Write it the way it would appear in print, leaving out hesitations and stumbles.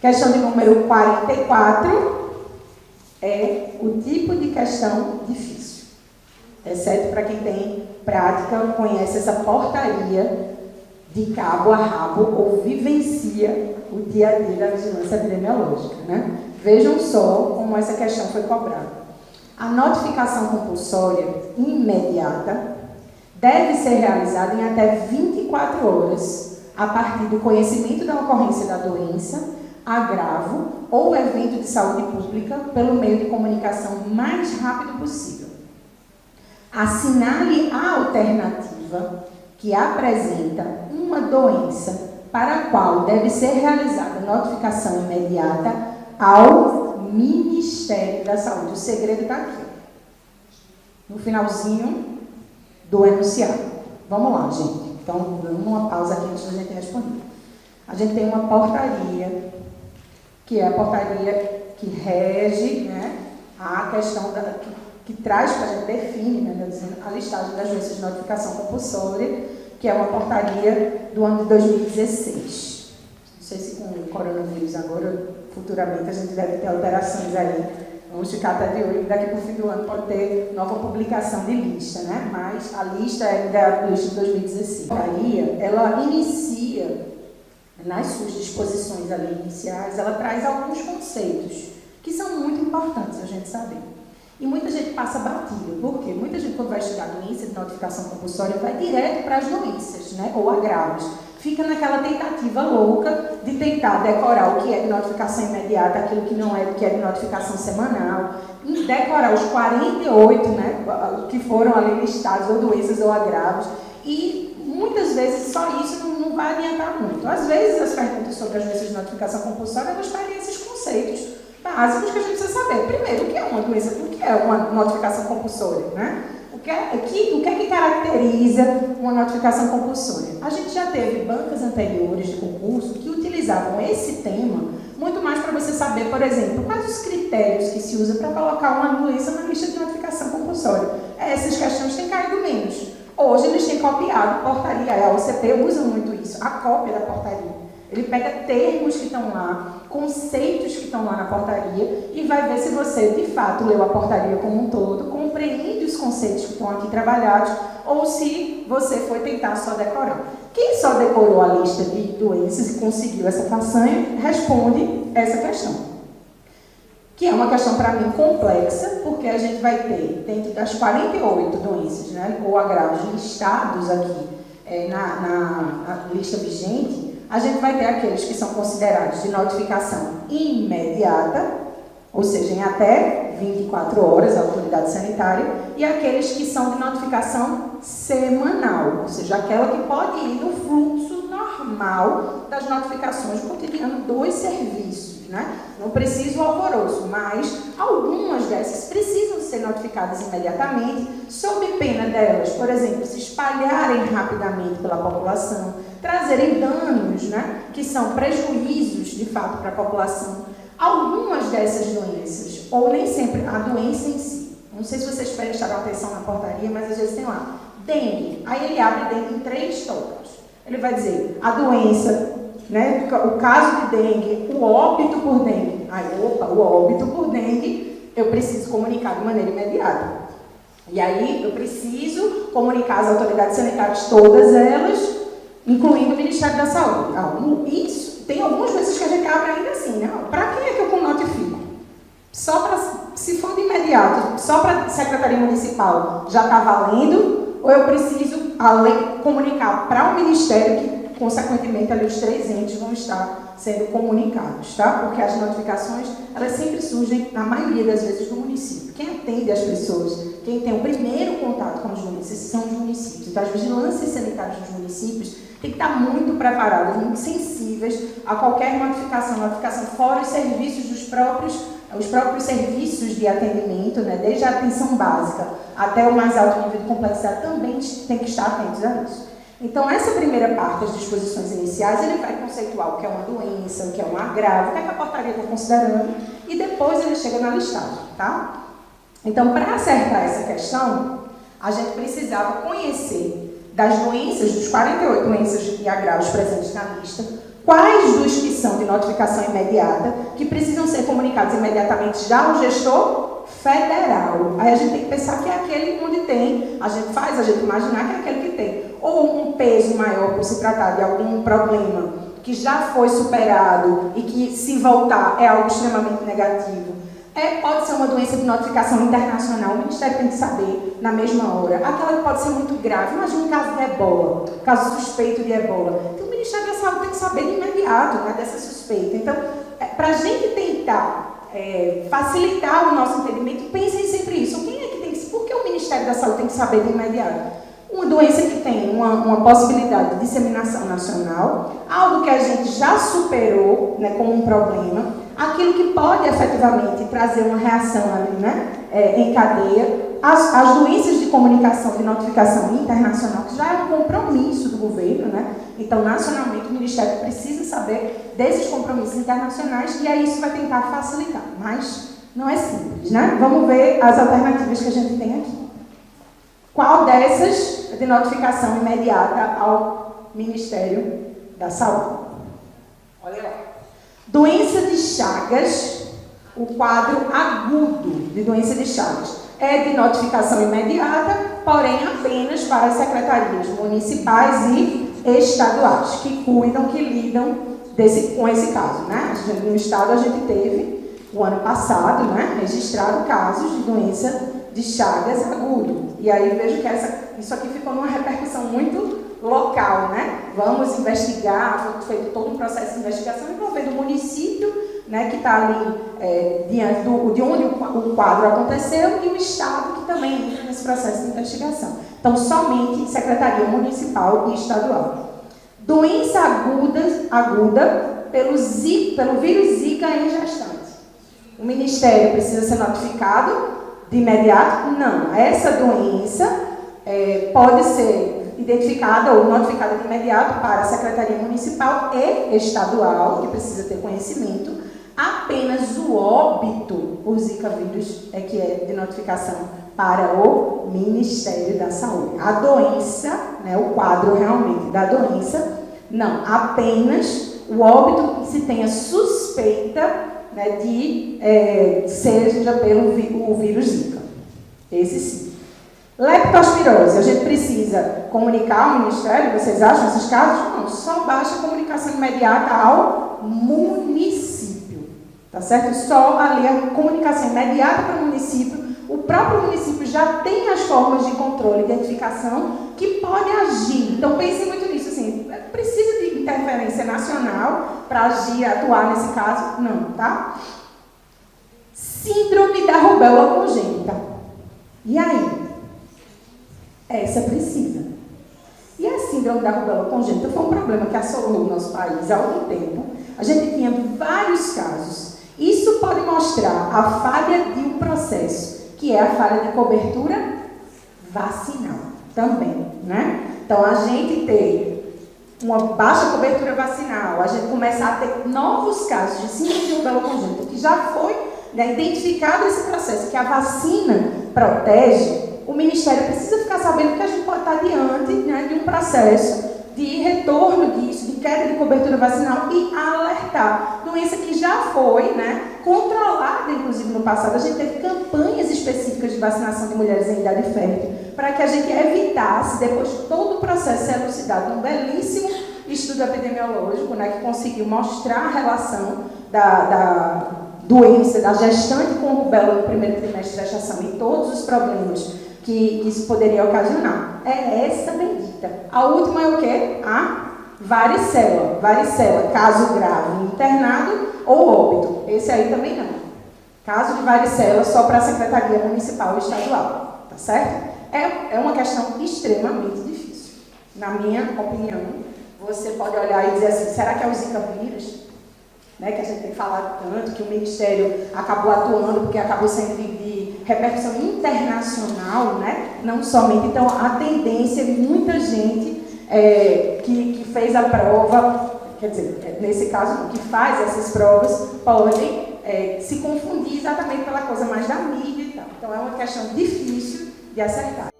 Questão de número 44 é o tipo de questão difícil. Exceto para quem tem prática, conhece essa portaria de cabo a rabo ou vivencia o dia a dia da vigilância epidemiológica, né? Vejam só como essa questão foi cobrada. A notificação compulsória imediata deve ser realizada em até 24 horas a partir do conhecimento da ocorrência da doença, agravo ou evento de saúde pública pelo meio de comunicação mais rápido possível. Assinale a alternativa que apresenta uma doença para a qual deve ser realizada notificação imediata ao Ministério da Saúde. O segredo está aqui, no finalzinho do enunciado. Vamos lá, gente. Então, dando uma pausa aqui antes da gente responder. A gente tem uma portaria, que é a portaria que rege, né, a questão que traz para a gente, define, né, a listagem das doenças de notificação compulsória, que é uma portaria do ano de 2016. Não sei se com o coronavírus agora, futuramente, a gente deve ter alterações aí. Vamos ficar até de olho, daqui para o fim do ano pode ter nova publicação de lista, né? Mas a lista é da lista de 2016. A portaria, ela inicia, nas suas disposições ali iniciais, ela traz alguns conceitos que são muito importantes a gente saber. E muita gente passa batido, porque muita gente, quando vai estudar doença de notificação compulsória, vai direto para as doenças, né, ou agravos. Fica naquela tentativa louca de tentar decorar o que é de notificação imediata, aquilo que não é, o que é de notificação semanal, e decorar os 48, né, que foram ali listados, ou doenças ou agravos, e muitas vezes só isso não vai adiantar muito. Às vezes as perguntas sobre as doenças de notificação compulsória, elas trazem esses conceitos básicos que a gente precisa saber. Primeiro, o que é uma doença, o que é uma notificação compulsória, né? O que é que caracteriza uma notificação compulsória? A gente já teve bancas anteriores de concurso que utilizavam esse tema muito mais para você saber, por exemplo, quais os critérios que se usa para colocar uma doença na lista de notificação compulsória. Essas questões têm caído menos. Hoje eles têm copiado portaria, a OCP usa muito isso, a cópia da portaria. Ele pega termos que estão lá, conceitos que estão lá na portaria e vai ver se você, de fato, leu a portaria como um todo, compreende os conceitos que estão aqui trabalhados ou se você foi tentar só decorar. Quem só decorou a lista de doenças e conseguiu essa façanha, responde essa questão. Que é uma questão, para mim, complexa, porque a gente vai ter, dentro das 48 doenças, né, ou agravos listados aqui na lista vigente, a gente vai ter aqueles que são considerados de notificação imediata, ou seja, em até 24 horas, a autoridade sanitária, e aqueles que são de notificação semanal, ou seja, aquela que pode ir no fluxo normal das notificações cotidiano dos serviços, né? Não precisa o alvoroço, mas algumas dessas precisam ser notificadas imediatamente, sob pena delas, por exemplo, se espalharem rapidamente pela população, trazerem danos, né, que são prejuízos, de fato, para a população. Algumas dessas doenças, ou nem sempre, a doença em si, não sei se vocês prestaram atenção na portaria, mas às vezes tem lá, dengue, aí ele abre dengue em 3 tópicos. Ele vai dizer, a doença, né, o caso de dengue, o óbito por dengue. Aí, o óbito por dengue, eu preciso comunicar de maneira imediata. E aí, eu preciso comunicar às autoridades sanitárias, todas elas, incluindo o Ministério da Saúde. Isso, tem algumas coisas que a gente abre ainda assim, né? Para quem é que eu notifico? Só para, se for de imediato, só para a Secretaria Municipal já está valendo, ou eu preciso, além, comunicar para o Ministério, que, consequentemente, ali os 3 entes vão estar sendo comunicados, tá? Porque as notificações, elas sempre surgem, na maioria das vezes, do município. Quem atende as pessoas, quem tem o primeiro contato com as doenças são os municípios. Então, as vigilâncias sanitárias dos municípios têm que estar muito preparadas, muito sensíveis a qualquer notificação fora os serviços os próprios serviços de atendimento, né, desde a atenção básica até o mais alto nível de complexidade, também tem que estar atentos a isso. Então, essa primeira parte das disposições iniciais, ele vai conceituar o que é uma doença, o que é um agravo, o que é que a portaria está considerando, e depois ele chega na listagem, tá? Então, para acertar essa questão, a gente precisava conhecer das doenças, dos 48 doenças e agravos presentes na lista, quais dos que são de notificação imediata, que precisam ser comunicados imediatamente já ao gestor federal. Aí a gente tem que pensar que é aquele onde tem, a gente imaginar que é aquele que tem ou um peso maior por se tratar de algum problema que já foi superado e que, se voltar, é algo extremamente negativo. Pode ser uma doença de notificação internacional, o Ministério tem que saber na mesma hora. Aquela que pode ser muito grave, imagina um caso de ebola, caso suspeito de ebola. Então, o Ministério da Saúde tem que saber de imediato, né, dessa suspeita. Então, para a gente tentar facilitar o nosso entendimento, pensem sempre isso. Quem é que tem que... Por que o Ministério da Saúde tem que saber de imediato? Uma doença que tem uma possibilidade de disseminação nacional, algo que a gente já superou, né, como um problema, aquilo que pode efetivamente trazer uma reação ali, né, em cadeia, as doenças de comunicação, de notificação internacional, que já é um compromisso do governo, né? Então, nacionalmente, o Ministério precisa saber desses compromissos internacionais e aí isso vai tentar facilitar, mas não é simples, né? Vamos ver as alternativas que a gente tem aqui. Qual dessas é de notificação imediata ao Ministério da Saúde? Olha lá. Doença de Chagas, o quadro agudo de doença de Chagas é de notificação imediata, porém apenas para as secretarias municipais e estaduais, que cuidam, que lidam com esse caso, né? No estado a gente teve, o ano passado, né, registrado casos de doença de Chagas agudo. E aí vejo que isso aqui ficou numa repercussão muito local, né? Vamos investigar, foi feito todo um processo de investigação envolvendo o município, né, que está ali diante de onde o quadro aconteceu, e o Estado, que também entra nesse processo de investigação. Então, somente Secretaria Municipal e Estadual. Doença aguda pelo vírus Zika em gestante. O Ministério precisa ser notificado de imediato? Não. Essa doença pode ser identificada ou notificada de imediato para a Secretaria Municipal e Estadual, que precisa ter conhecimento. Apenas o óbito por Zika vírus é que é de notificação para o Ministério da Saúde. A doença, né, o quadro realmente da doença, não. Apenas o óbito que se tenha suspeita, né, de seja pelo vírus Zika. Esse sim. Leptospirose, a gente precisa comunicar ao Ministério, vocês acham esses casos? Não, só basta comunicação imediata ao município, tá certo? Só ali a comunicação imediata para o município, o próprio município já tem as formas de controle e identificação que pode agir. Então pensem muito nisso, assim, precisa de interferência nacional para agir, atuar nesse caso? Não, tá? Síndrome da rubéola congênita. E aí? Essa precisa. E a síndrome da rubéola congênita foi um problema que assolou o nosso país há algum tempo. A gente tinha vários casos. Isso pode mostrar a falha de um processo, que é a falha de cobertura vacinal também, né? Então, a gente ter uma baixa cobertura vacinal, a gente começar a ter novos casos de síndrome de rubéola congênita, que já foi, né, identificado esse processo, que a vacina protege. O Ministério precisa ficar sabendo que a gente pode estar diante, né, de um processo de retorno disso, de queda de cobertura vacinal e alertar. Doença que já foi, né, controlada, inclusive no passado. A gente teve campanhas específicas de vacinação de mulheres em idade fértil para que a gente evitasse, depois de todo o processo ser elucidado, um belíssimo estudo epidemiológico, né, que conseguiu mostrar a relação da doença, da gestante com rubéola no primeiro trimestre de gestação e todos os problemas que isso poderia ocasionar. É essa bendita. A última é o quê? A varicela. Varicela, caso grave, internado ou óbito. Esse aí também não. Caso de varicela, só para a Secretaria Municipal e Estadual. Tá certo? É uma questão extremamente difícil. Na minha opinião, você pode olhar e dizer assim, será que é o Zika vírus? Né, que a gente tem falado tanto, que o Ministério acabou atuando porque acabou sendo de repercussão internacional, né? Não somente. Então, a tendência de muita gente que fez a prova, quer dizer, nesse caso, que faz essas provas, podem se confundir exatamente pela coisa mais da mídia e tal. Então, é uma questão difícil de acertar.